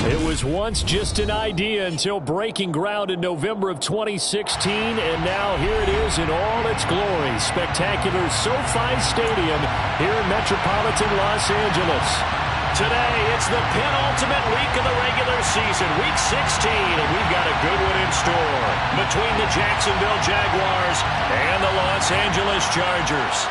It was once just an idea until breaking ground in November of 2016, and now here it is in all its glory. Spectacular SoFi Stadium here in metropolitan Los Angeles. Today, it's the penultimate week of the regular season, Week 16, and we've got a good one in store between the Jacksonville Jaguars and the Los Angeles Chargers.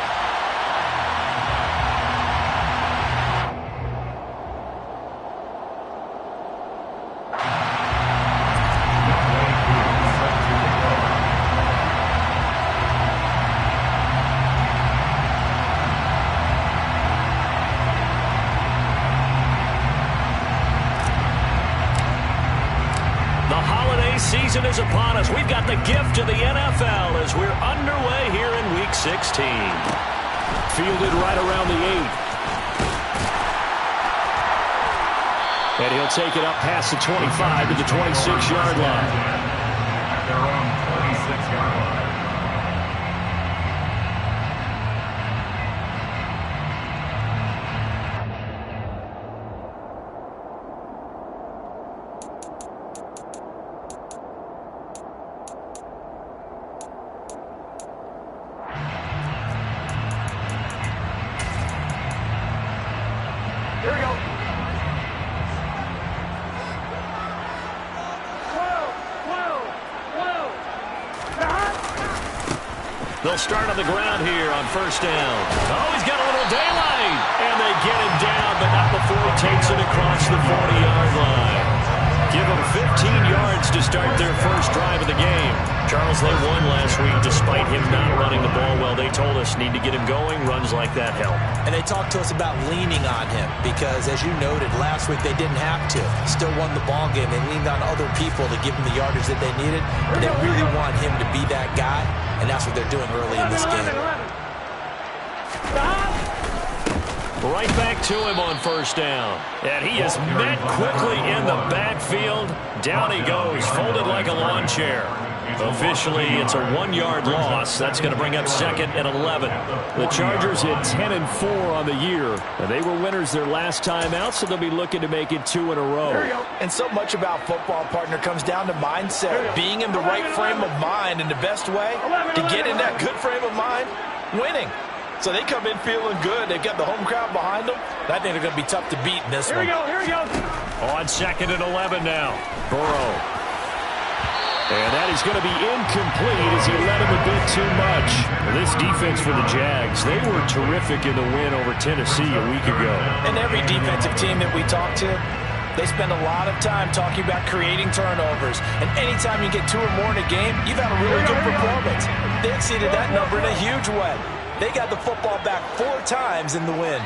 Season is upon us. We've got the gift of the NFL as we're underway here in Week 16. Fielded right around the 8. And he'll take it up past the 25 to the 26-yard line. At their own 26-yard line. They'll start on the ground here on first down. Oh, he's got a little daylight. And they get him down, but not before he takes it across the 40-yard line. Give them 15 yards to start their first drive of the game. Charles, they won last week despite him not running the ball well. They told us need to get him going. Runs like that help. And they talked to us about leaning on him because, as you noted, last week they didn't have to. Still won the ball game. They leaned on other people to give them the yardage that they needed. But they really want him to be that guy, and that's what they're doing early in this game. Right back to him on first down. And he is met quickly in the backfield. Down he goes, folded like a lawn chair. Officially, it's a 1-yard loss. That's going to bring up second and 11. The Chargers hit 10-4 on the year. And they were winners their last time out, so they'll be looking to make it 2 in a row. And so much about football, partner, comes down to mindset. Being in the right frame of mind, and the best way to get in that good frame of mind, winning. So they come in feeling good. They've got the home crowd behind them. I think they're going to be tough to beat in this one. Here we go. On second and 11 now. Burrow. And that is going to be incomplete as he let him a bit too much. This defense for the Jags, they were terrific in the win over Tennessee a week ago. And every defensive team that we talk to, they spend a lot of time talking about creating turnovers. And anytime you get 2 or more in a game, you've had a really good performance. They exceeded that number in a huge way. They got the football back 4 times in the win.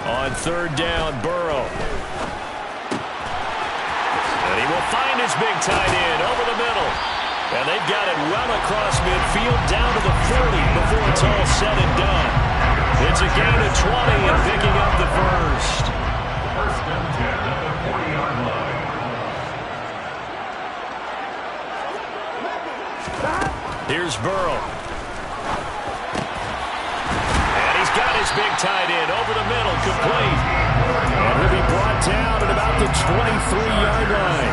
On third down, Burrow. And he will find his big tight end over the middle. And they've got it well across midfield down to the 40 before it's all said and done. It's a gain of 20 and picking up the first. First and 10 at the 40-yard line. Here's Burrow. And he's got his big tight end over the middle, complete. And he'll be brought down at about the 23-yard line.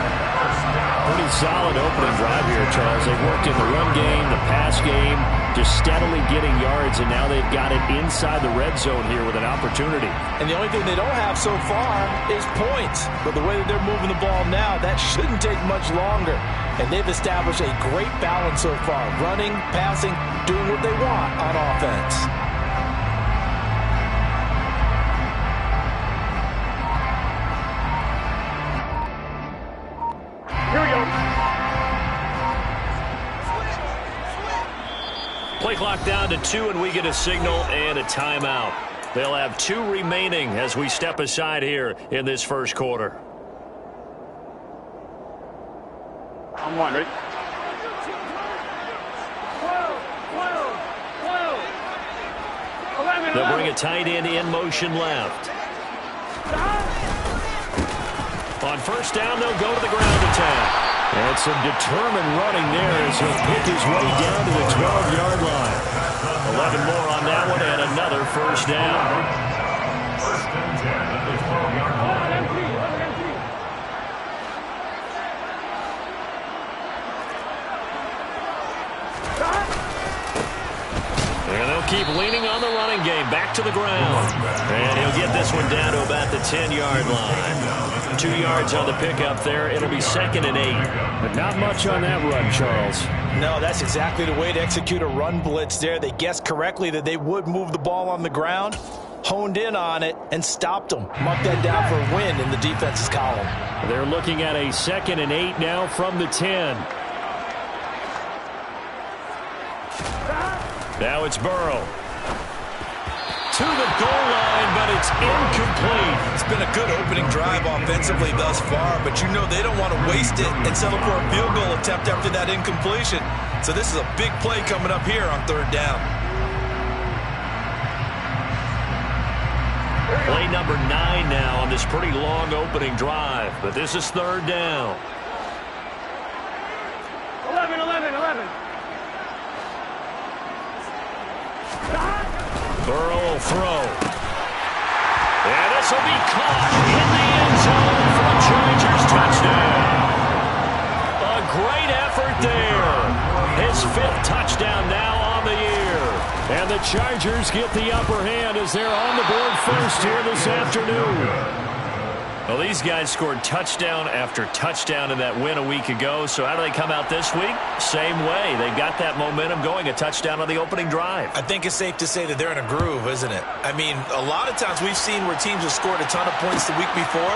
Pretty solid opening drive here, Charles. They've worked in the run game, the pass game, just steadily getting yards, and now they've got it inside the red zone here with an opportunity. And the only thing they don't have so far is points. But the way that they're moving the ball now, that shouldn't take much longer. And they've established a great balance so far. Running, passing, doing what they want on offense. Here we go. Play clock down to 2, and we get a signal and a timeout. They'll have 2 remaining as we step aside here in this first quarter. I'm one, ready? They'll bring a tight end in motion left. On first down, they'll go to the ground attack. And some determined running there as he'll pick his way down to the 12-yard line. 11 more on that one and another first down. keep leaning on the running game. Back to the ground. And he'll get this one down to about the 10-yard line. 2 yards on the pickup there. It'll be 2nd and 8. But not much on that run, Charles. No, that's exactly the way to execute a run blitz there. They guessed correctly that they would move the ball on the ground, honed in on it, and stopped them. Mark that down for a win in the defense's column. They're looking at a 2nd and 8 now from the 10. Now it's Burrow. To the goal line, but it's incomplete. It's been a good opening drive offensively thus far, but you know they don't want to waste it and settle for a field goal attempt after that incompletion. So this is a big play coming up here on 3rd down. Play number 9 now on this pretty long opening drive, but this is 3rd down. 11, 11, 11. Burrow will throw. And this will be caught in the end zone for the Chargers touchdown. A great effort there. His 5th touchdown now on the year. And the Chargers get the upper hand as they're on the board first here this afternoon. Well, these guys scored touchdown after touchdown in that win a week ago. So how do they come out this week? Same way. They got that momentum going, a touchdown on the opening drive. I think it's safe to say that they're in a groove, isn't it? I mean, a lot of times we've seen where teams have scored a ton of points the week before.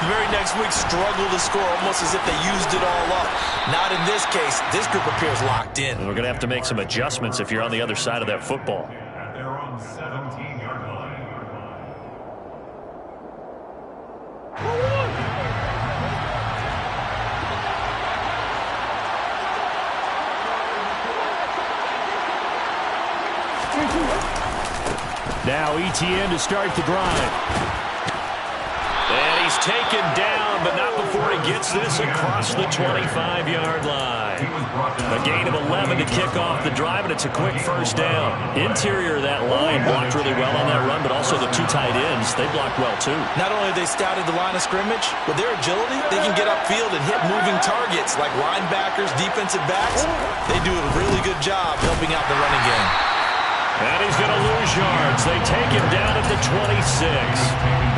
The very next week struggle to score almost as if they used it all up. Not in this case. This group appears locked in. And we're going to have to make some adjustments if you're on the other side of that football. At their own 17-yard line. Now ETN to start the drive. And he's taken down, but not before he gets this across the 25-yard line. A gain of 11 to kick off the drive, and it's a quick 1st down. Interior of that line blocked really well on that run, but also the 2 tight ends, they blocked well too. Not only have they scouted the line of scrimmage, with their agility, they can get upfield and hit moving targets like linebackers, defensive backs. They do a really good job helping out the running game. And he's going to lose yards. They take him down at the 26.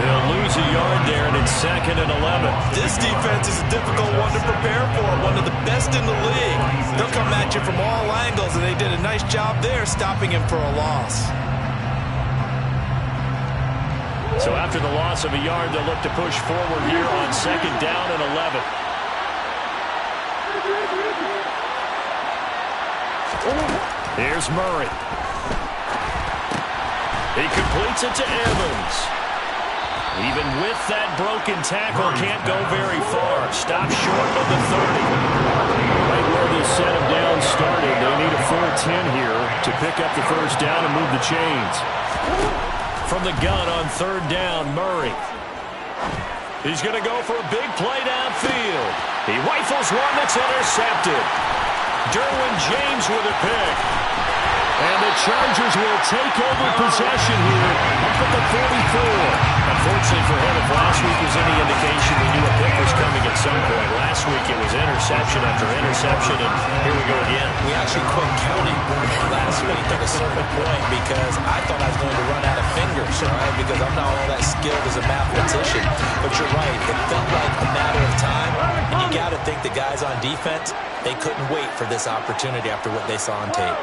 They'll lose a yard there, and it's 2nd and 11. This defense is a difficult one to prepare for, one of the best in the league. They'll come at you from all angles, and they did a nice job there stopping him for a loss. So after the loss of a yard, they'll look to push forward here on 2nd down and 11. Here's Murray. He completes it to Evans. Even with that broken tackle, can't go very far. Stops short of the 30. Right where this set of downs started, they need a 4-10 here to pick up the 1st down and move the chains. From the gun on 3rd down, Murray. He's going to go for a big play downfield. He rifles one that's intercepted. Derwin James with a pick. And the Chargers will take over possession here up at the 44. Unfortunately for him, if last week was any indication, we knew a pick was coming at some point. Last week it was interception after interception, and here we go again. We actually quit counting last week at a certain point because I thought I was going to run out of fingers, right? Because I'm not all that skilled as a mathematician. But you're right, it felt like a matter of time. And you got to think the guys on defense, they couldn't wait for this opportunity after what they saw on tape.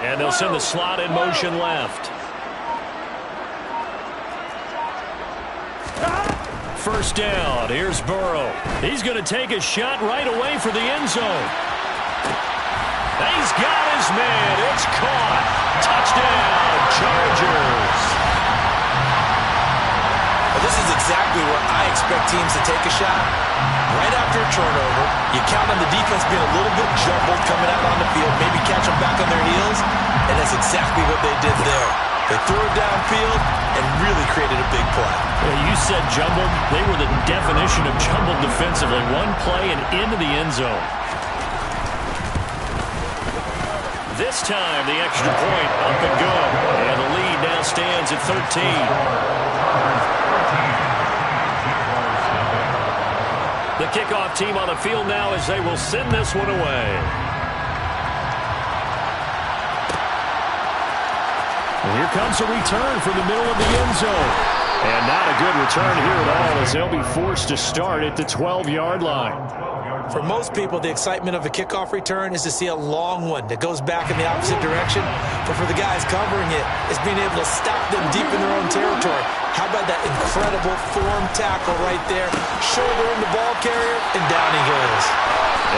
And they'll send the slot in motion left. 1st down. Here's Burrow. He's going to take a shot right away for the end zone. He's got his man. It's caught. Touchdown, Chargers. Well, this is exactly where I expect teams to take a shot. Right after a turnover, you count on the defense being a little bit jumbled coming out on the field, maybe catch them back on their heels, and that's exactly what they did there. They threw it downfield and really created a big play. Well, you said jumbled. They were the definition of jumbled defensively. One play and into the end zone. This time, the extra point up and good. And the lead now stands at 13. The kickoff team on the field now as they will send this one away. And here comes a return from the middle of the end zone. And not a good return here at all as they'll be forced to start at the 12-yard line. For most people, the excitement of a kickoff return is to see a long one that goes back in the opposite direction. But for the guys covering it, it's being able to stop them deep in their own territory. How about that incredible form tackle right there? Shoulder in the ball carrier, and down he goes.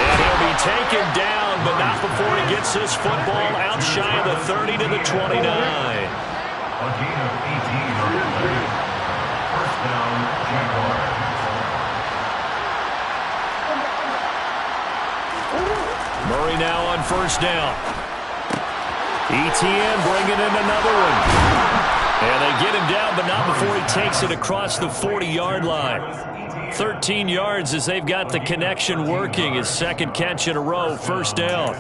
And he'll be taken down, but not before he gets this football out shy of the 30 to the 29. A gain of 18 on the play. First down, Jaguars. Murray now on first down. ETN bringing in another one. And they get him down, but not before he takes it across the 40-yard line. 13 yards as they've got the connection working. His second catch in a row, first down.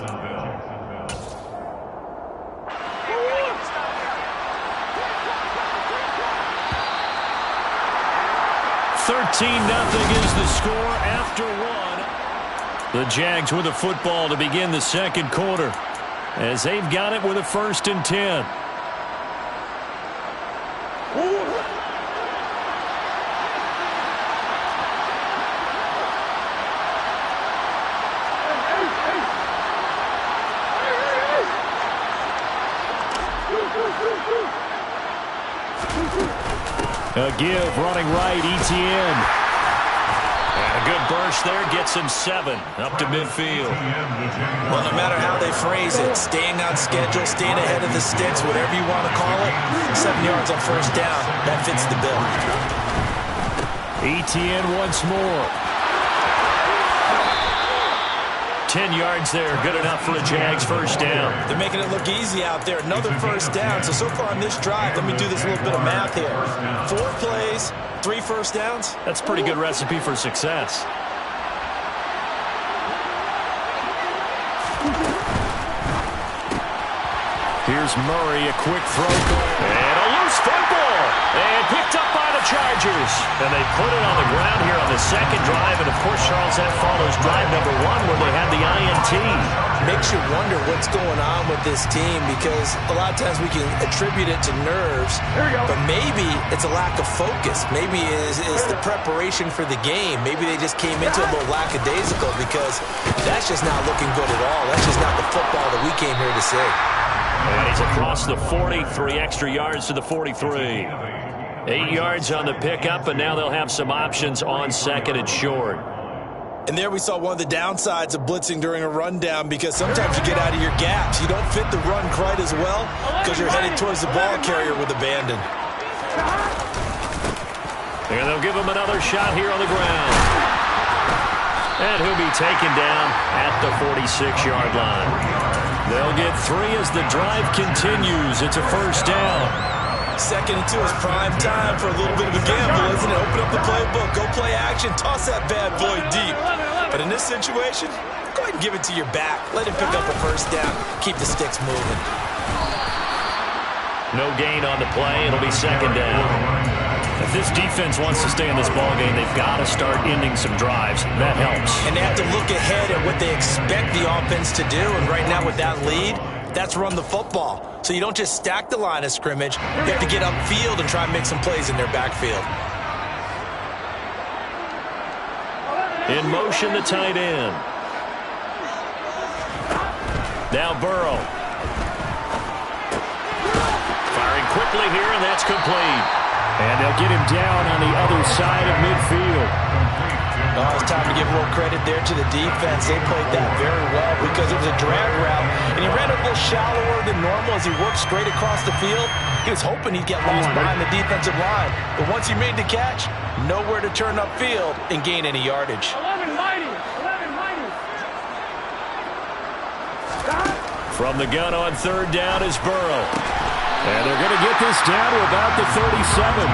13-0 is the score after one. The Jags with the football to begin the second quarter as they've got it with a 1st and 10. A give running right, ETN. And a good burst there gets him 7 up to midfield. Well, no matter how they phrase it, staying on schedule, staying ahead of the sticks, whatever you want to call it, 7 yards on first down, that fits the bill. ETN once more. 10 yards there, good enough for a Jags first down. They're making it look easy out there. Another first down. So far on this drive, let me do this little bit of math here. 4 plays, 3 first downs. That's a pretty good recipe for success. Here's Murray, a quick throw. And a loose football. And picked up by the Chargers. And they put it on the ground here on the second drive. And, of course, Charles, that follows drive number 1 where they had the INT. Makes you wonder what's going on with this team because a lot of times we can attribute it to nerves. But maybe it's a lack of focus. Maybe it's the preparation for the game. Maybe they just came into it a little lackadaisical because that's just not looking good at all. That's just not the football that we came here to see. And he's across the 40, 3 extra yards to the 43. 8 yards on the pickup, and now they'll have some options on second and short. And there we saw one of the downsides of blitzing during a rundown because sometimes you get out of your gaps. You don't fit the run quite as well because you're headed towards the ball carrier with abandon. And they'll give him another shot here on the ground. And he'll be taken down at the 46-yard line. They'll get 3 as the drive continues. It's a first down. 2nd and 2 is prime time for a little bit of a gamble, isn't it? Open up the playbook, go play action, toss that bad boy deep. But in this situation, go ahead and give it to your back. Let him pick up a first down. Keep the sticks moving. No gain on the play. It'll be second down. If this defense wants to stay in this ballgame, they've got to start ending some drives. That helps. And they have to look ahead at what they expect the offense to do. And right now with that lead, that's run the football. So you don't just stack the line of scrimmage. You have to get upfield and try and make some plays in their backfield. In motion, the tight end. Now Burrow. Firing quickly here, and that's complete. And they'll get him down on the other side of midfield. Oh, it's time to give a little credit there to the defense. They played that very well because it was a drag route. And he ran a little shallower than normal as he worked straight across the field. He was hoping he'd get lost behind the defensive line. But once he made the catch, nowhere to turn upfield and gain any yardage. 11 mighty. From the gun on third down is Burrow. And they're going to get this down to about the 37.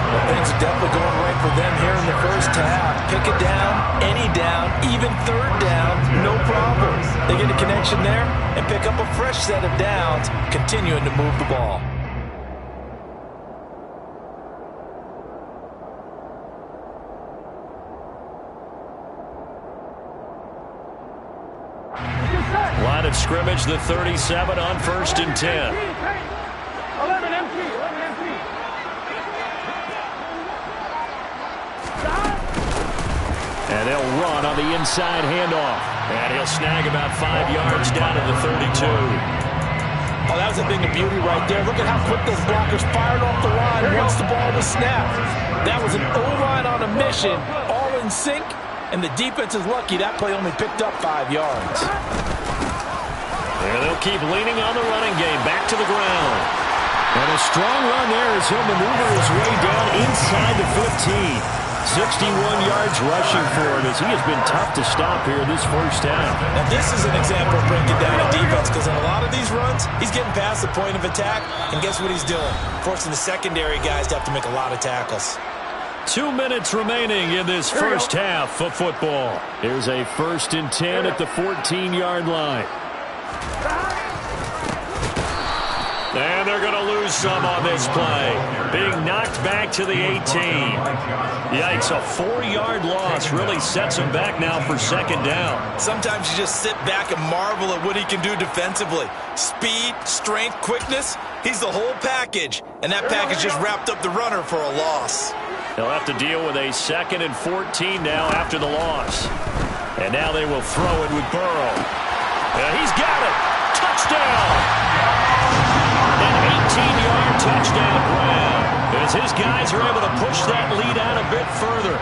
Well, things are definitely going right for them here in the first half. Pick it down, any down, even third down, no problem. They get a connection there and pick up a fresh set of downs, continuing to move the ball. Line of scrimmage, the 37 on 1st and 10. 11 empty. 11 empty. And they'll run on the inside handoff. And he'll snag about 5 yards down to the 32. Oh, that was a thing of beauty right there. Look at how quick those blockers fired off the line once the ball was snapped. That was an O-line on a mission, all in sync, and the defense is lucky that play only picked up 5 yards. And they'll keep leaning on the running game, back to the ground. And a strong run there as he'll maneuver his way down inside the 15. 61 yards rushing for him as he has been tough to stop here in this first half. Now this is an example of breaking down a defense, because in a lot of these runs, he's getting past the point of attack, and guess what he's doing? Forcing the secondary guys to have to make a lot of tackles. 2 minutes remaining in this first half of football. Here's a 1st and 10 at the 14-yard line. And they're going to lose some on this play. Being knocked back to the 18. Yikes, a 4-yard loss really sets him back now for 2nd down. Sometimes you just sit back and marvel at what he can do defensively. Speed, strength, quickness, he's the whole package. And that package just wrapped up the runner for a loss. They'll have to deal with a 2nd and 14 now after the loss. And now they will throw it with Burrow. And he's got it. Touchdown. An 18-yard touchdown grab as his guys are able to push that lead out a bit further.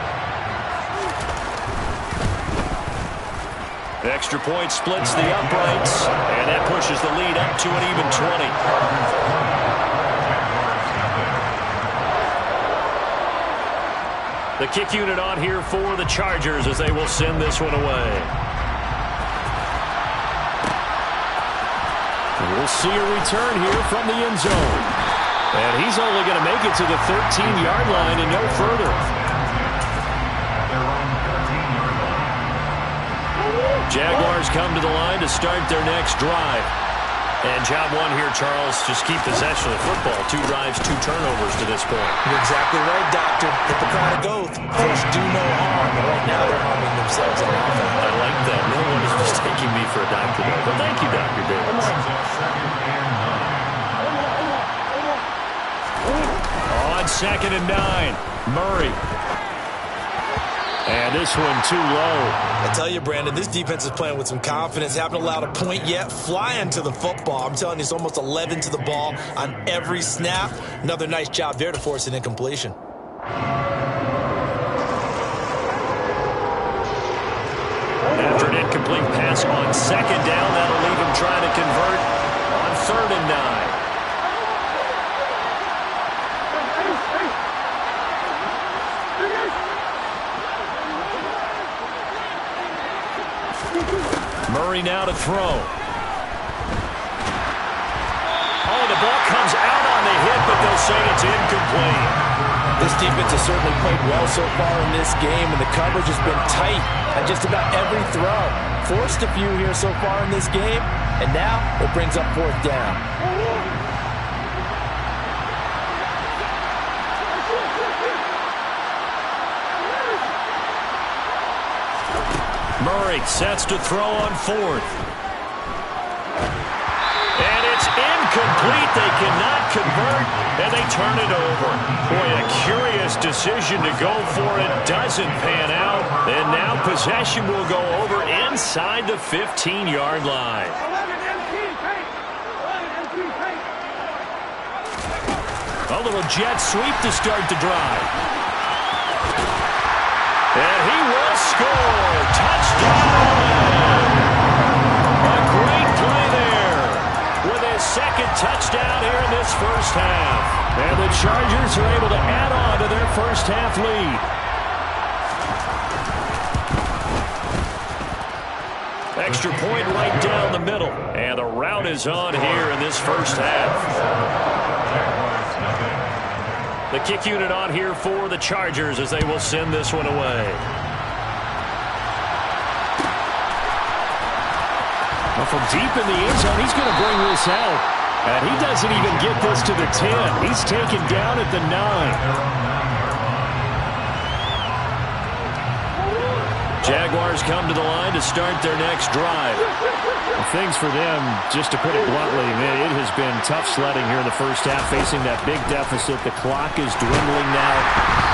The extra point splits the uprights, and that pushes the lead up to an even 20. The kick unit on here for the Chargers as they will send this one away. We'll see a return here from the end zone. And he's only going to make it to the 13-yard line and no further. Jaguars come to the line to start their next drive. And job one here, Charles, just keep possession of the football. 2 drives, 2 turnovers to this point. You're exactly right, Doctor. Hippocratic oath. First, do no harm. But right now, they're harming themselves on offense. I like that. No one is mistaking me for a doctor, though. But thank you, Dr. Davis. On 2nd and 9, Murray. And this one too low. I tell you, Brandon, this defense is playing with some confidence. Haven't allowed a point yet. Flying to the football. I'm telling you, it's almost 11 to the ball on every snap. Another nice job there to force an incompletion. After an incomplete pass on 2nd down, that'll leave him trying to convert on 3rd and 9. Murray now to throw. Oh, the ball comes out on the hit, but they'll say it's incomplete. This defense has certainly played well so far in this game, and the coverage has been tight at just about every throw. Forced a few here so far in this game, and now it brings up 4th down. Murray sets to throw on 4th. And it's incomplete. They cannot convert, and they turn it over. Boy, a curious decision to go for it. Doesn't pan out. And now possession will go over inside the 15-yard line. 11 empty. 11 empty. A little jet sweep to start the drive. And he will score. Touchdown! A great play there with his 2nd touchdown here in this first half. And the Chargers are able to add on to their first half lead. Extra point right down the middle. And the route is on here in this first half. The kick unit on here for the Chargers as they will send this one away. Well, from deep in the end zone, he's going to bring this out. And he doesn't even get this to the 10. He's taken down at the 9. Jaguars come to the line to start their next drive. Things for them, just to put it bluntly, man, it has been tough sledding here in the first half, facing that big deficit. The clock is dwindling now.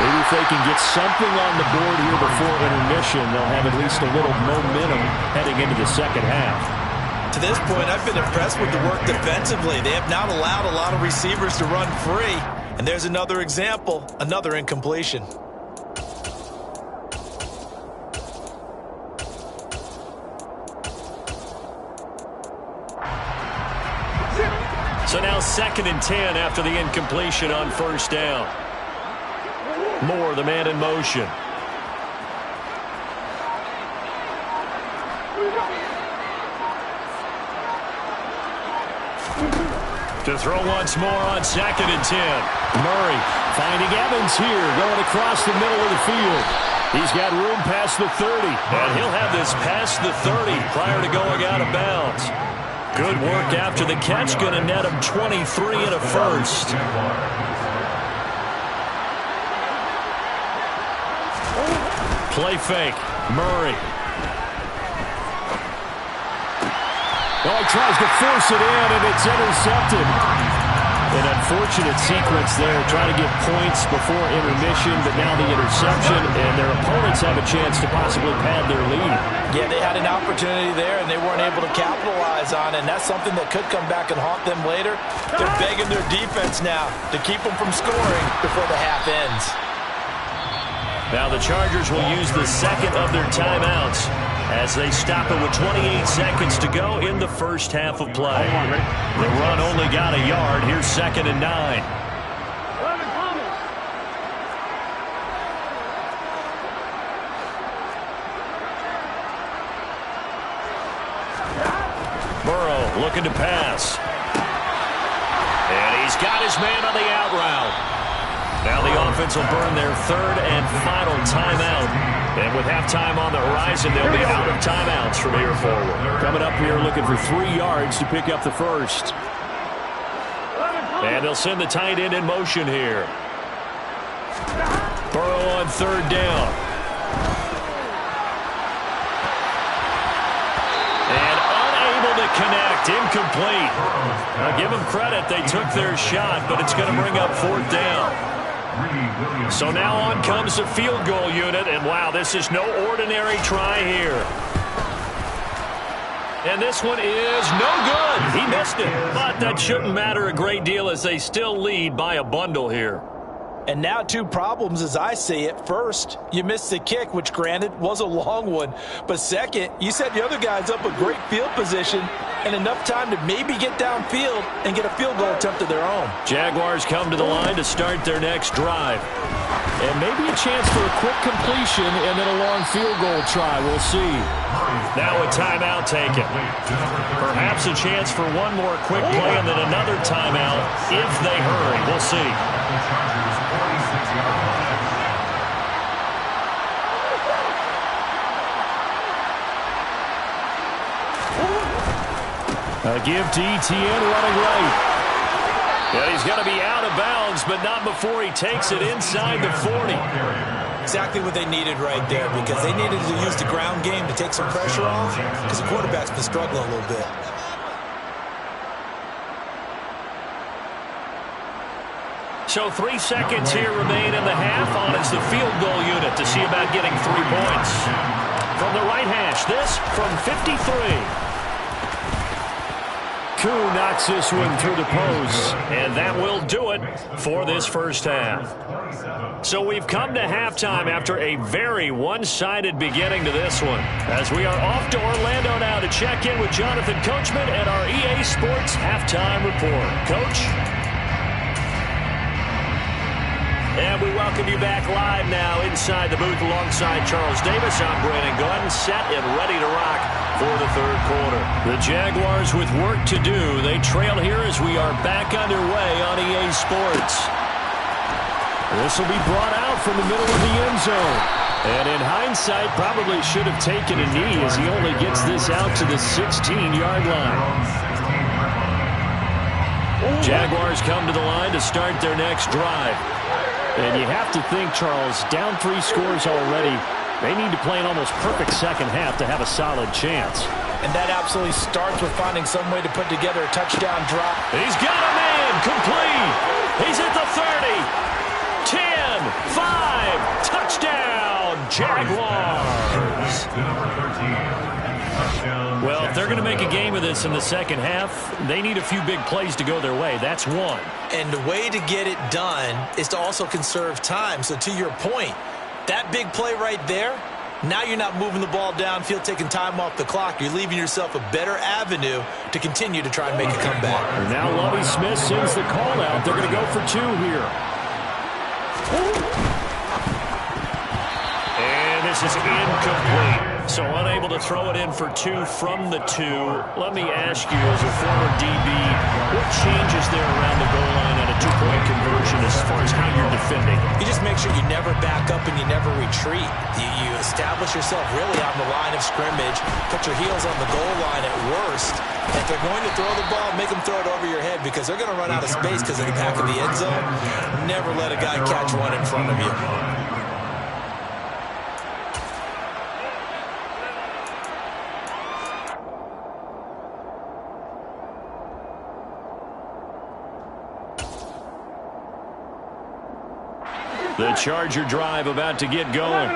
Maybe if they can get something on the board here before intermission, they'll have at least a little momentum heading into the second half. To this point, I've been impressed with the work defensively. They have not allowed a lot of receivers to run free. And there's another example, another incompletion. So now 2nd and 10 after the incompletion on first down. Moore, the man in motion. To throw once more on 2nd and 10. Murray finding Evans here, going across the middle of the field. He's got room past the 30, and he'll have this past the 30 prior to going out of bounds. Good work after the catch, going to net him 23 and a first. Play fake, Murray. Oh, he tries to force it in, and it's intercepted. An unfortunate sequence there, trying to get points before intermission, but now the interception, and their opponents have a chance to possibly pad their lead. Yeah, they had an opportunity there, and they weren't able to capitalize on it, and that's something that could come back and haunt them later. They're begging their defense now to keep them from scoring before the half ends. Now the Chargers will use the second of their timeouts as they stop it with 28 seconds to go in the first half of play. The run only got a yard. Here's 2nd and 9. Burrow looking to pass. And he's got his man on the out route. Now the offense will burn their 3rd and final timeout. And with halftime on the horizon, they'll be out of timeouts from here forward. Coming up here looking for 3 yards to pick up the first. And they'll send the tight end in motion here. Burrow on 3rd down. And unable to connect. Incomplete. Now give them credit. They took their shot, but it's going to bring up 4th down. So now on comes the field goal unit, and wow, this is no ordinary try here. And this one is no good. He missed it, but that shouldn't matter a great deal as they still lead by a bundle here. And now 2 problems as I see it. First, you missed the kick, which granted was a long one. But second, you set the other guys up with great field position and enough time to maybe get downfield and get a field goal attempt of their own. Jaguars come to the line to start their next drive. And maybe a chance for a quick completion and then a long field goal try. We'll see. Now a timeout taken. Perhaps a chance for one more quick play and then another timeout if they hurry. We'll see. A give to Etienne running right. Yeah, he's going to be out of bounds, but not before he takes it inside the 40. Exactly what they needed right there, because they needed to use the ground game to take some pressure off, because the quarterback's been struggling a little bit. So 3 seconds here remain in the half. On is the field goal unit to see about getting 3 points. From the right hash, this from 53. Koo knocks this one through the post. And that will do it for this first half. So we've come to halftime after a very one-sided beginning to this one. As we are off to Orlando now to check in with Jonathan Coachman and our EA Sports Halftime Report. Coach? And we welcome you back live now inside the booth alongside Charles Davis. I'm Brandon Gordon, set and ready to rock for the third quarter. The Jaguars with work to do. They trail here as we are back underway on EA Sports. This will be brought out from the middle of the end zone. And in hindsight, probably should have taken a knee as he only gets this out to the 16-yard line. Jaguars come to the line to start their next drive. And you have to think, Charles, down 3 scores already. They need to play an almost perfect second half to have a solid chance. And that absolutely starts with finding some way to put together a touchdown drop. He's got a man, complete. He's at the 30, 10, 5, touchdown, Jaguars. Well, if they're going to make a game of this in the second half, they need a few big plays to go their way. That's one. And the way to get it done is to also conserve time. So to your point, that big play right there, now you're not moving the ball downfield, taking time off the clock. You're leaving yourself a better avenue to continue to try and make a comeback. And now Lovie Smith sends the call out. They're going to go for 2 here. And this is incomplete. So unable to throw it in for 2 from the 2. Let me ask you, as a former DB, what changes there around the goal line on a 2-point conversion as far as how you're defending? You just make sure you never back up and you never retreat. You establish yourself really on the line of scrimmage, put your heels on the goal line at worst. If they're going to throw the ball, make them throw it over your head because they're going to run out of space because of the back of the end zone. Never let a guy catch one in front of you. The Charger drive about to get going.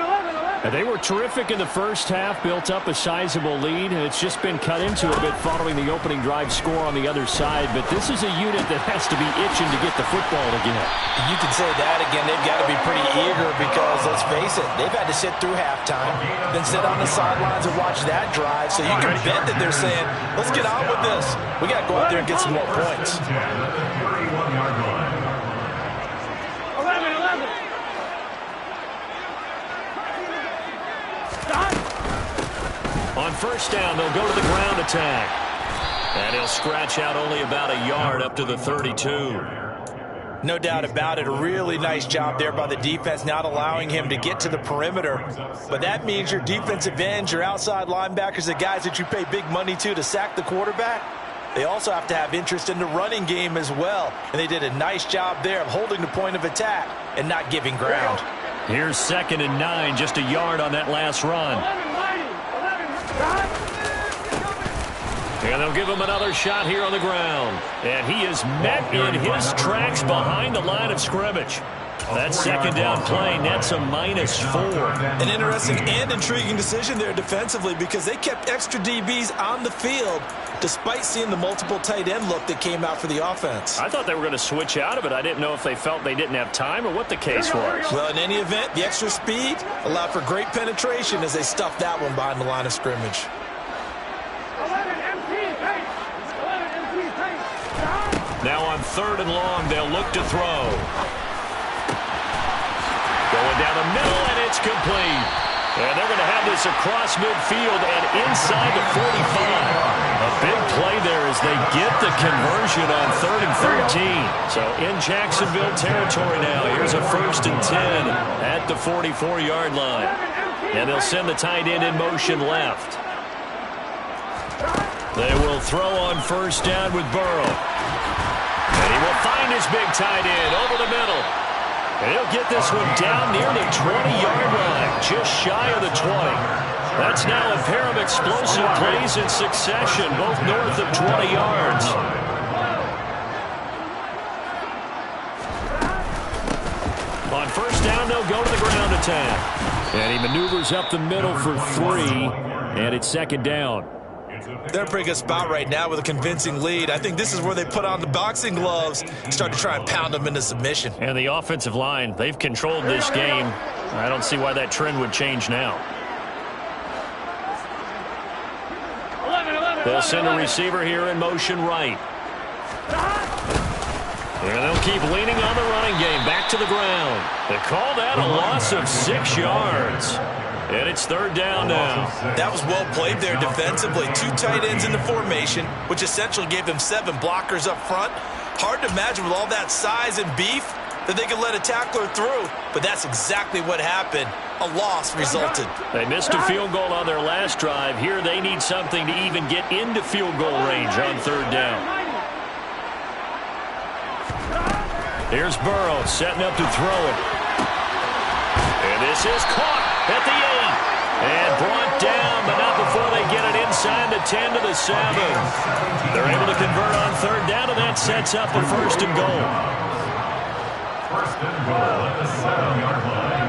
They were terrific in the first half, built up a sizable lead, and it's just been cut into a bit following the opening drive score on the other side. But this is a unit that has to be itching to get the football again. You can say that again. They've got to be pretty eager because, let's face it, they've had to sit through halftime, then sit on the sidelines and watch that drive. So you can bet that they're saying, let's get on with this. We got to go out there and get some more points. 31-yard line. 11. On first down, they'll go to the ground attack. And he'll scratch out only about a yard up to the 32. No doubt about it. A really nice job there by the defense, not allowing him to get to the perimeter. But that means your defensive ends, your outside linebackers, the guys that you pay big money to sack the quarterback, they also have to have interest in the running game as well. And they did a nice job there of holding the point of attack and not giving ground. Here's 2nd and 9, just a yard on that last run. 11. And they'll give him another shot here on the ground. And he is met in his tracks behind the line of scrimmage. That 2nd down play nets a -4. An interesting and intriguing decision there defensively because they kept extra DBs on the field despite seeing the multiple tight end look that came out for the offense. I thought they were going to switch out of it. I didn't know if they felt they didn't have time or what the case was. Well, in any event, the extra speed allowed for great penetration as they stuffed that one behind the line of scrimmage. 11 empty pace. 11 empty pace. Now on 3rd and long, they'll look to throw. Going down the middle, and it's complete. And they're going to have this across midfield and inside the 45. A big play there as they get the conversion on 3rd and 13. So in Jacksonville territory now. Here's a 1st and 10 at the 44-yard line. And they'll send the tight end in motion left. They will throw on 1st down with Burrow. And he will find his big tight end over the middle. And he'll get this one down near the 20-yard line, just shy of the 20. That's now a pair of explosive plays in succession, both north of 20 yards. On 1st down, they'll go to the ground attack. And he maneuvers up the middle for 3, and it's 2nd down. They're in a pretty good spot right now with a convincing lead. I think this is where they put on the boxing gloves and start to try and pound them into submission. And the offensive line, they've controlled this game. I don't see why that trend would change now. 11. They'll send a receiver here in motion right. And they'll keep leaning on the running game. Back to the ground. They call that a loss of 6 yards. And it's 3rd down now. That was well played there defensively. 2 tight ends in the formation, which essentially gave them 7 blockers up front. Hard to imagine with all that size and beef that they could let a tackler through. But that's exactly what happened. A loss resulted. They missed a field goal on their last drive. Here they need something to even get into field goal range on 3rd down. Here's Burrow setting up to throw it. And this is caught at the 8. And brought down, but not before they get it inside the 10 to the 7. They're able to convert on third down, and that sets up a first and goal. First and goal at the 7-yard line.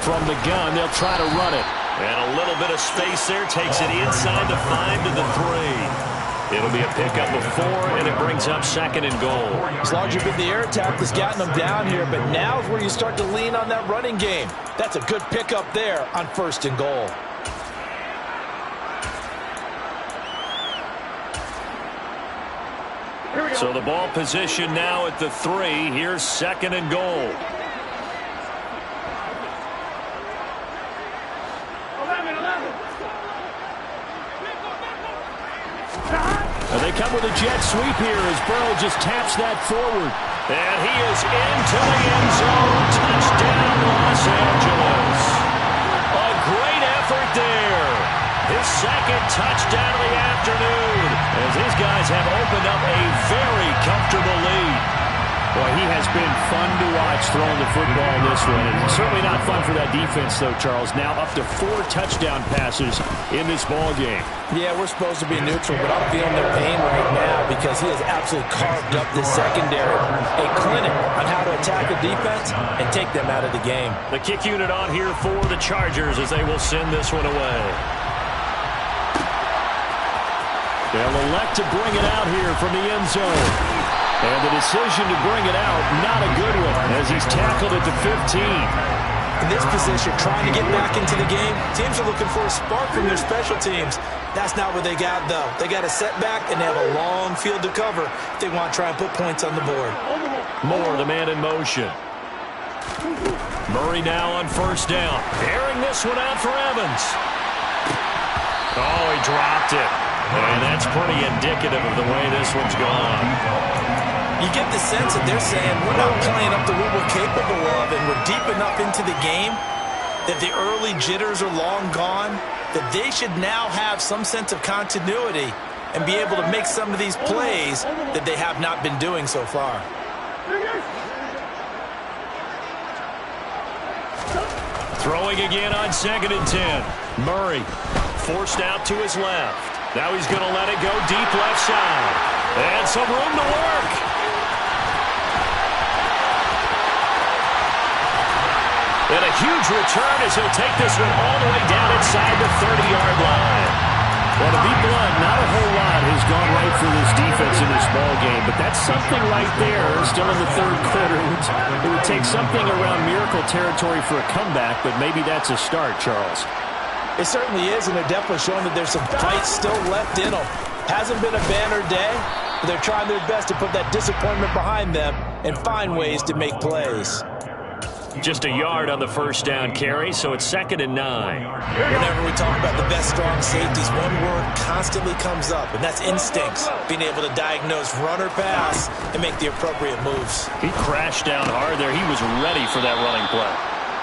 From the gun, they'll try to run it. And a little bit of space there takes it inside the 5 to the 3. It'll be a pickup of 4, and it brings up second and goal. As long as you've been the air attack that's gotten them down here, but now is where you start to lean on that running game. That's a good pickup there on first and goal. So the ball position now at the 3. Here's second and goal. 11. And they come with a jet sweep here as Burrow just taps that forward. And he is into the end zone. Touchdown, Los Angeles. A great effort there. His second touchdown of the afternoon as his guys have opened up a very comfortable lead. Boy, he has been fun to watch throwing the football in this one. And certainly not fun for that defense, though, Charles. Now up to 4 touchdown passes in this ball game. Yeah, we're supposed to be neutral, but I'm feeling their pain right now because he has absolutely carved up the secondary. A clinic on how to attack a defense and take them out of the game. The kick unit on here for the Chargers as they will send this one away. They'll elect to bring it out here from the end zone. And the decision to bring it out, not a good one, as he's tackled at the 15. In this position, trying to get back into the game, teams are looking for a spark from their special teams. That's not what they got, though. They got a setback, and they have a long field to cover if they want to try and put points on the board. Moore, the man in motion. Murray now on first down. Airing this one out for Evans. Oh, he dropped it. And that's pretty indicative of the way this one's gone. You get the sense that they're saying, we're not playing up to what we're capable of, and we're deep enough into the game that the early jitters are long gone, that they should now have some sense of continuity and be able to make some of these plays that they have not been doing so far. Throwing again on second and 10. Murray forced out to his left. Now he's going to let it go deep left side. And some room to work. And a huge return as he'll take this one all the way down inside the 30-yard line. Well, to be blunt, not a whole lot has gone right for this defense in this ball game, but that's something right there. Still in the third quarter. It would take something around miracle territory for a comeback, but maybe that's a start, Charles. It certainly is, and they're definitely showing that there's some fight still left in them. Hasn't been a banner day, but they're trying their best to put that disappointment behind them and find ways to make plays. Just a yard on the first down carry, so it's second and 9. Whenever we talk about the best strong safeties, one word constantly comes up, and that's instincts. Being able to diagnose run or pass and make the appropriate moves. He crashed down hard there. He was ready for that running play.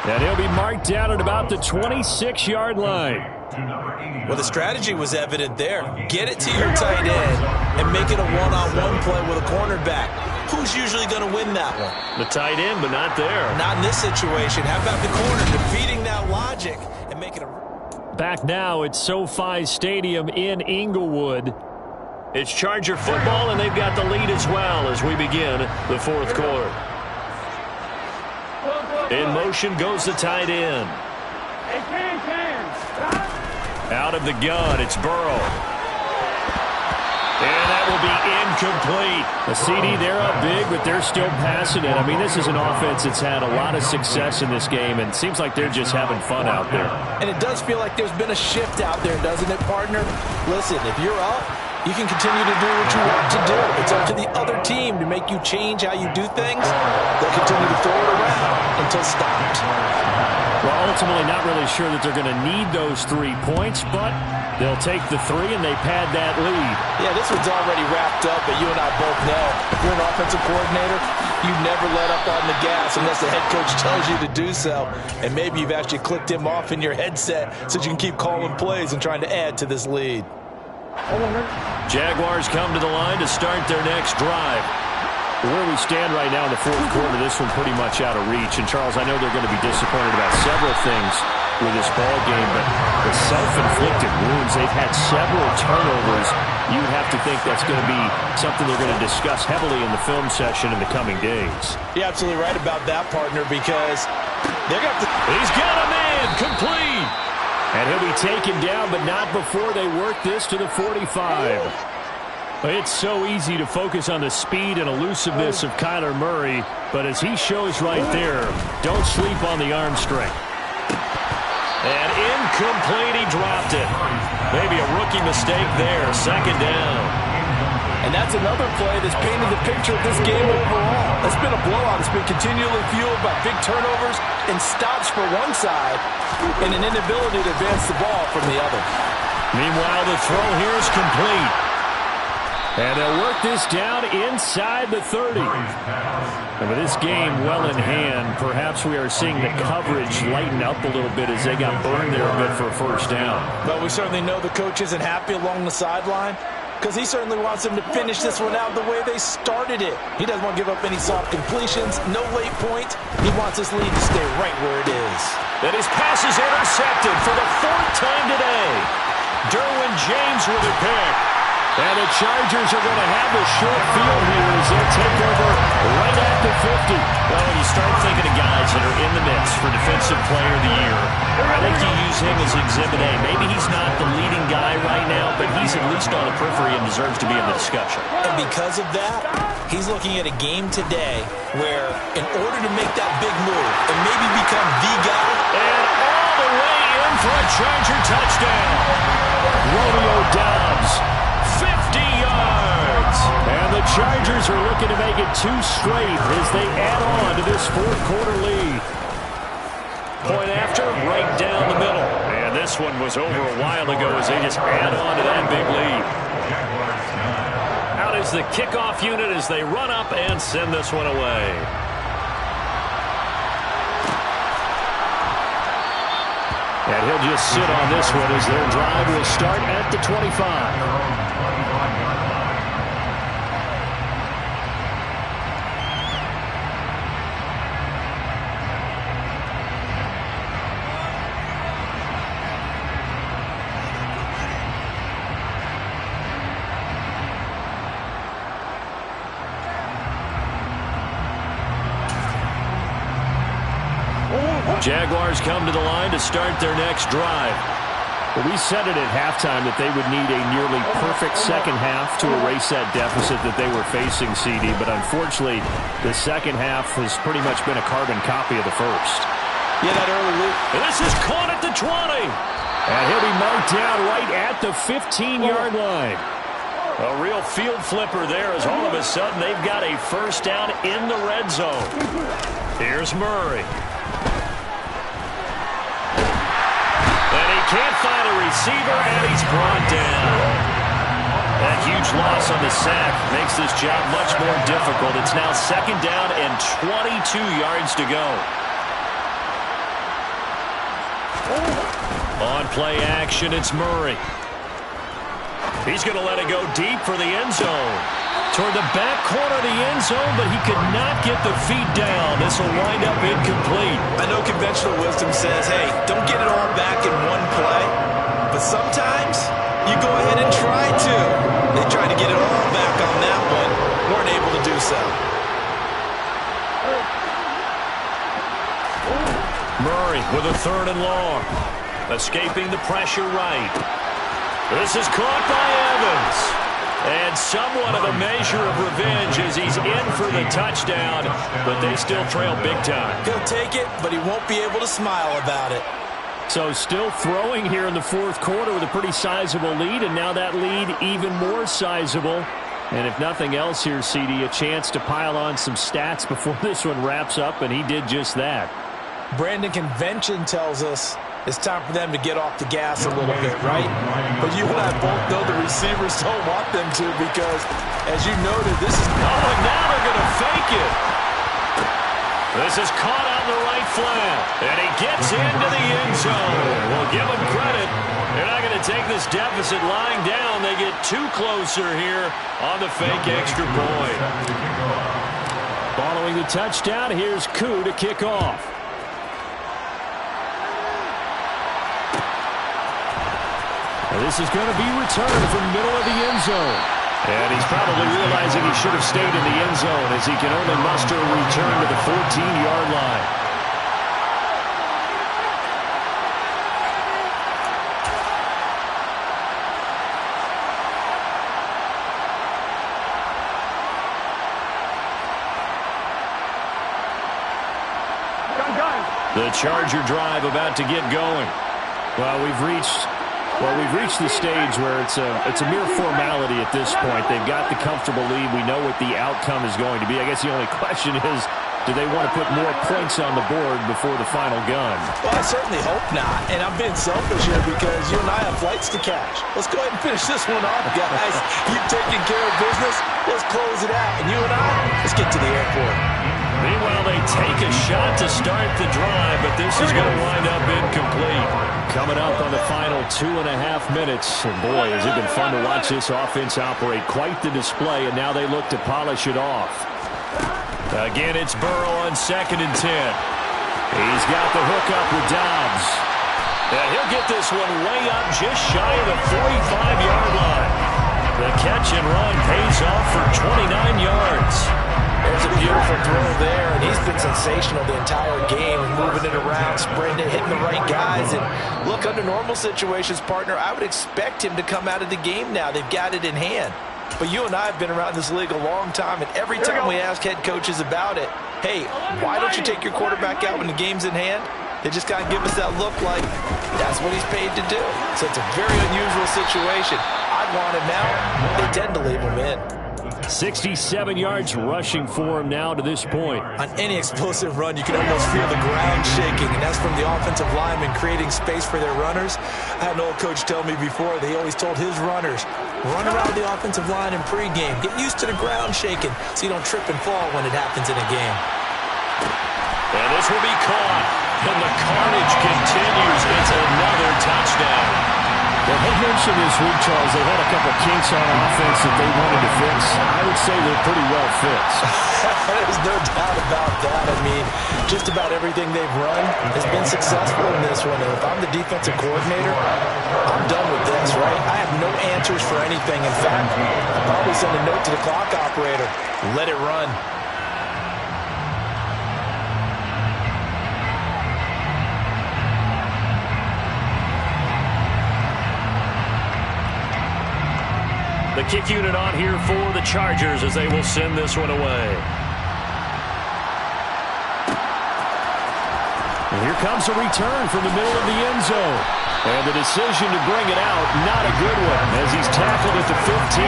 And he'll be marked down at about the 26-yard line. Well, the strategy was evident there. Get it to your tight end and make it a one-on-one play with a cornerback. Who's usually going to win that one? The tight end, but not there. Not in this situation. How about the corner defeating that logic and making a... Back now at SoFi Stadium in Inglewood. It's Charger football, and they've got the lead as well as we begin the fourth quarter. In motion goes the tight end. Out of the gun, it's Burrow. And that will be incomplete. A CD, they're up big, but they're still passing it. I mean, this is an offense that's had a lot of success in this game, and it seems like they're just having fun out there. And it does feel like there's been a shift out there, doesn't it, partner? Listen, if you're up, you can continue to do what you want to do. It's up to the other team to make you change how you do things. They'll continue to throw it around until stopped. Well, ultimately not really sure that they're going to need those 3 points, but they'll take the 3 and they pad that lead. Yeah, this one's already wrapped up, but you and I both know if you're an offensive coordinator, you never let up on the gas unless the head coach tells you to do so. And maybe you've actually clicked him off in your headset so you can keep calling plays and trying to add to this lead. Jaguars come to the line to start their next drive. Where we stand right now in the fourth quarter, this one pretty much out of reach. And, Charles, I know they're going to be disappointed about several things with this ball game, but the self-inflicted wounds, they've had several turnovers. You would have to think that's going to be something they're going to discuss heavily in the film session in the coming days. You're absolutely right about that, partner, because they're going to have to... He's got a man complete. And he'll be taken down, but not before they work this to the 45. It's so easy to focus on the speed and elusiveness of Kyler Murray, but as he shows right there, don't sleep on the arm strength. And incomplete, he dropped it. Maybe a rookie mistake there, second down. And that's another play that's painted the picture of this game overall. It's been a blowout. It's been continually fueled by big turnovers and stops for one side and an inability to advance the ball from the other. Meanwhile, the throw here is complete. And they'll work this down inside the 30. And with this game well in hand, perhaps we are seeing the coverage lighten up a little bit as they got burned there a bit for a first down. But we certainly know the coach isn't happy along the sideline because he certainly wants them to finish this one out the way they started it. He doesn't want to give up any soft completions, no late points. He wants this lead to stay right where it is. And his pass is intercepted for the fourth time today. Derwin James with a pick. And the Chargers are going to have the short field here as they'll take over right at the 50. Well, when you start thinking of guys that are in the mix for Defensive Player of the Year, I think you use him as Exhibit A. Maybe he's not the leading guy right now, but he's at least on the periphery and deserves to be in the discussion. And because of that, he's looking at a game today where in order to make that big move and maybe become the guy. And all the way in for a Charger touchdown. Romeo Doubs. 50 yards. And the Chargers are looking to make it 2 straight as they add on to this fourth quarter lead. Point after, right down the middle. And this one was over a while ago as they just add on to that big lead. Out is the kickoff unit as they run up and send this one away. And he'll just sit on this one as their drive will start at the 25. Jaguars come to the line to start their next drive. Well, we said it at halftime that they would need a nearly perfect second half to erase that deficit that they were facing, CD. But unfortunately, the second half has pretty much been a carbon copy of the first. Yeah, that early lead. And this is caught at the 20. And he'll be marked down right at the 15-yard line. A real field flipper there as all of a sudden they've got a first down in the red zone. Here's Murray. Can't find a receiver, and he's brought down. That huge loss on the sack makes this job much more difficult. It's now second down and 22 yards to go. On play action, it's Murray. He's going to let it go deep for the end zone. Toward the back corner of the end zone, but he could not get the feet down. This will wind up incomplete. I know conventional wisdom says, hey, don't get it all back in one play. But sometimes you go ahead and try to. They tried to get it all back on that one. Weren't able to do so. Murray with a third and long. Escaping the pressure right. This is caught by Evans. And somewhat of a measure of revenge as he's in for the touchdown, but they still trail big time. He'll take it, but he won't be able to smile about it. So still throwing here in the fourth quarter with a pretty sizable lead, and now that lead even more sizable. And if nothing else here, CD, a chance to pile on some stats before this one wraps up, and he did just that. Brandon, convention tells us it's time for them to get off the gas a little bit, right? But you and I both know the receivers don't want them to because, as you noted, this is... Oh, and now they're going to fake it. This is caught on the right flat, and he gets into the end zone. We'll give him credit. They're not going to take this deficit lying down. They get too closer here on the fake extra point. Following the touchdown, here's Koo to kick off. And this is going to be returned from the middle of the end zone. And he's probably realizing he should have stayed in the end zone as he can only muster a return to the 14-yard line. The Charger drive about to get going. Well, we've reached the stage where it's a mere formality at this point. They've got the comfortable lead. We know what the outcome is going to be. I guess the only question is, do they want to put more points on the board before the final gun? Well, I certainly hope not. And I'm being selfish here because you and I have flights to catch. Let's go ahead and finish this one off, guys. You've taken care of business. Let's close it out. And you and I, let's get to the airport. Meanwhile, they take a shot to start the drive, but this is going to wind up incomplete. Coming up on the final 2.5 minutes. And boy, has it been fun to watch this offense operate. Quite the display, and now they look to polish it off. Again, it's Burrow on 2nd and 10. He's got the hook up with Dobbs. And he'll get this one way up just shy of the 45-yard line. The catch and run pays off for 29 yards. There's a beautiful throw there, and he's been sensational the entire game, moving it around, spreading it, hitting the right guys. And look, under normal situations, partner, I would expect him to come out of the game now. They've got it in hand. But you and I have been around this league a long time, and every time we ask head coaches about it, hey, why don't you take your quarterback out when the game's in hand? They just kind of give us that look like that's what he's paid to do. So it's a very unusual situation. I'd want him out. They tend to leave him in. 67 yards rushing for him now to this point. On any explosive run, you can almost feel the ground shaking, and that's from the offensive linemen creating space for their runners. I had an old coach tell me before, they always told his runners, run around the offensive line in pregame. Get used to the ground shaking so you don't trip and fall when it happens in a game. And this will be caught, and the carnage continues. It's another touchdown. Well, they mentioned this week, Charles, they had a couple kinks on offense that they wanted to fix. I would say they're pretty well fixed. There's no doubt about that. I mean, just about everything they've run has been successful in this one. And if I'm the defensive coordinator, I'm done with this, right? I have no answers for anything. In fact, I'll probably send a note to the clock operator. Let it run. The kick unit on here for the Chargers as they will send this one away. And here comes a return from the middle of the end zone. And the decision to bring it out, not a good one, as he's tackled at the 15.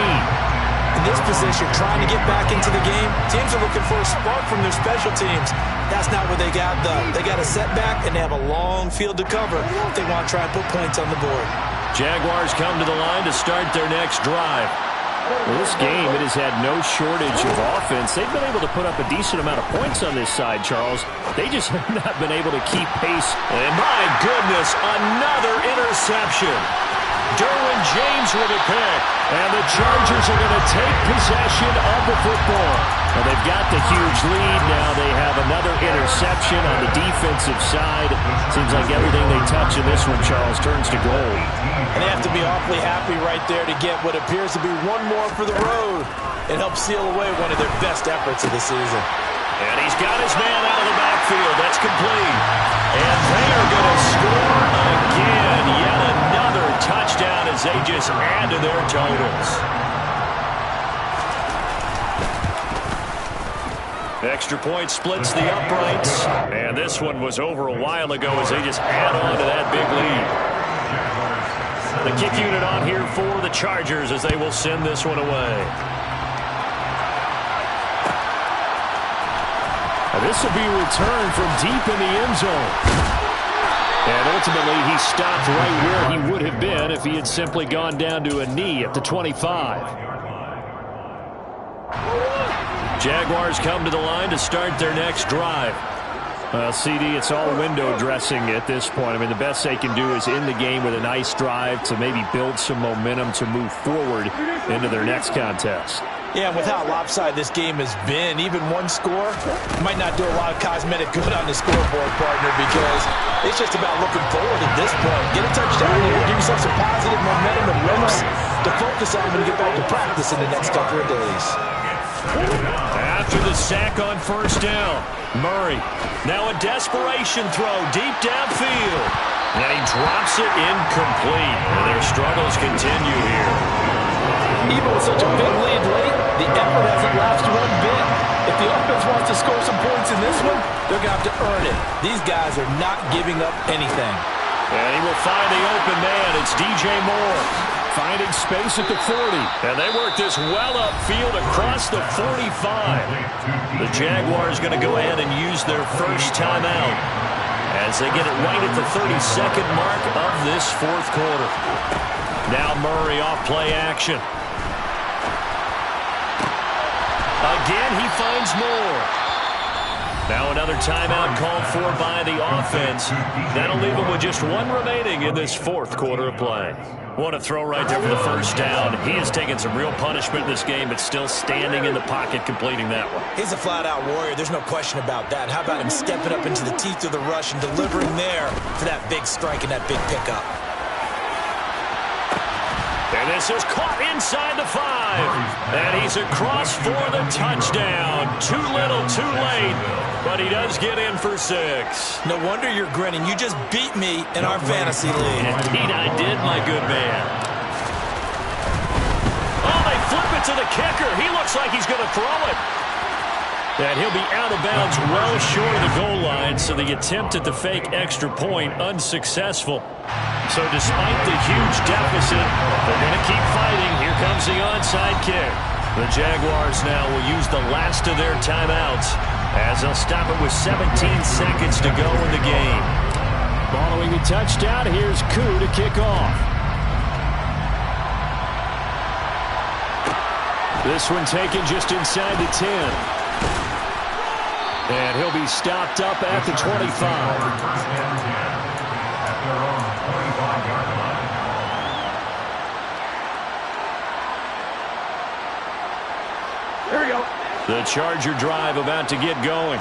In this position, trying to get back into the game, teams are looking for a spark from their special teams. That's not what they got, though. They got a setback, and they have a long field to cover if they want to try and put points on the board. Jaguars come to the line to start their next drive. Well, this game, it has had no shortage of offense. They've been able to put up a decent amount of points on this side, Charles. They just have not been able to keep pace. And my goodness, another interception. Derwin James with a pick. And the Chargers are going to take possession of the football. Well, they've got the huge lead now. They have another interception on the defensive side. Seems like everything they touch in this one, Charles, turns to gold. And they have to be awfully happy right there to get what appears to be one more for the road and help seal away one of their best efforts of the season. And he's got his man out of the backfield. That's complete. And they are going to score again. Yet another touchdown as they just add to their totals. Extra point splits the uprights. And this one was over a while ago as they just add on to that big lead. The kick unit on here for the Chargers as they will send this one away. And this will be returned from deep in the end zone. And ultimately, he stopped right where he would have been if he had simply gone down to a knee at the 25. Jaguars come to the line to start their next drive. CD, it's all window dressing at this point. I mean, the best they can do is in the game with a nice drive to maybe build some momentum to move forward into their next contest. Yeah, and with how lopsided this game has been, even one score might not do a lot of cosmetic good on the scoreboard, partner, because it's just about looking forward at this point. Get a touchdown here, give yourself some positive momentum and reps to focus on when you get back to practice in the next couple of days. After the sack on first down, Murray. Now a desperation throw deep downfield. And he drops it incomplete. And their struggles continue here. Even with such a big lead late, the effort hasn't lasted one bit. If the offense wants to score some points in this one, they're going to have to earn it. These guys are not giving up anything. And he will find the open man. It's DJ Moore. Finding space at the 40. And they work this well upfield across the 45. The Jaguars going to go ahead and use their first timeout as they get it right at the 32nd mark of this fourth quarter. Now Murray off play action. Again, he finds Moore. Now another timeout called for by the offense. That'll leave them with just one remaining in this fourth quarter of play. What a throw right there for the first down. He has taken some real punishment in this game, but still standing in the pocket completing that one. He's a flat-out warrior. There's no question about that. How about him stepping up into the teeth of the rush and delivering there for that big strike and that big pickup. And this is caught inside the 5. And he's across for the touchdown. Too little, too late. But he does get in for 6. No wonder you're grinning. You just beat me in our fantasy league. Indeed I did, my good man. Oh, they flip it to the kicker. He looks like he's going to throw it. And he'll be out of bounds well short of the goal line, so the attempt at the fake extra point unsuccessful. So despite the huge deficit, they're going to keep fighting. Here comes the onside kick. The Jaguars now will use the last of their timeouts as they'll stop it with 17 seconds to go in the game. Following the touchdown, here's Koo to kick off. This one taken just inside the 10. And he'll be stopped up at the 25. Here we go. The Charger drive about to get going.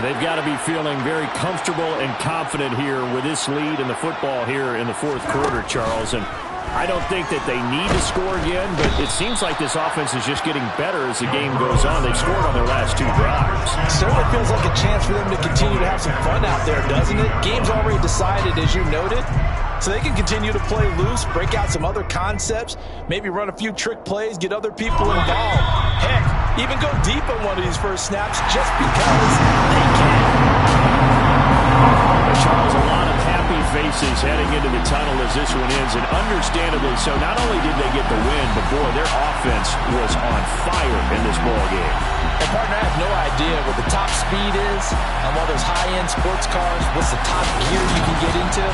They've got to be feeling very comfortable and confident here with this lead in the football here in the fourth quarter, Charles. And I don't think that they need to score again, but it seems like this offense is just getting better as the game goes on. They've scored on their last 2 drives. Certainly feels like a chance for them to continue to have some fun out there, doesn't it? Game's already decided, as you noted. So they can continue to play loose, break out some other concepts, maybe run a few trick plays, get other people involved. Heck, even go deep on one of these first snaps just because they can. Charles, a lot of happy faces heading into the tunnel as this one ends, and understandably so. Not only did they get the win, but boy, their offense was on fire in this ball game. And partner, I have no idea what the top speed is on all those high-end sports cars. What's the top gear you can get into?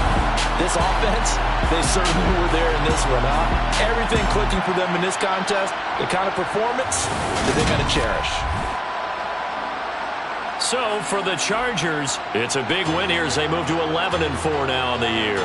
This offense, they certainly were there in this one, huh? Everything clicking for them in this contest, the kind of performance that they're going to cherish. So for the Chargers, it's a big win here as they move to 11-4 now on the year.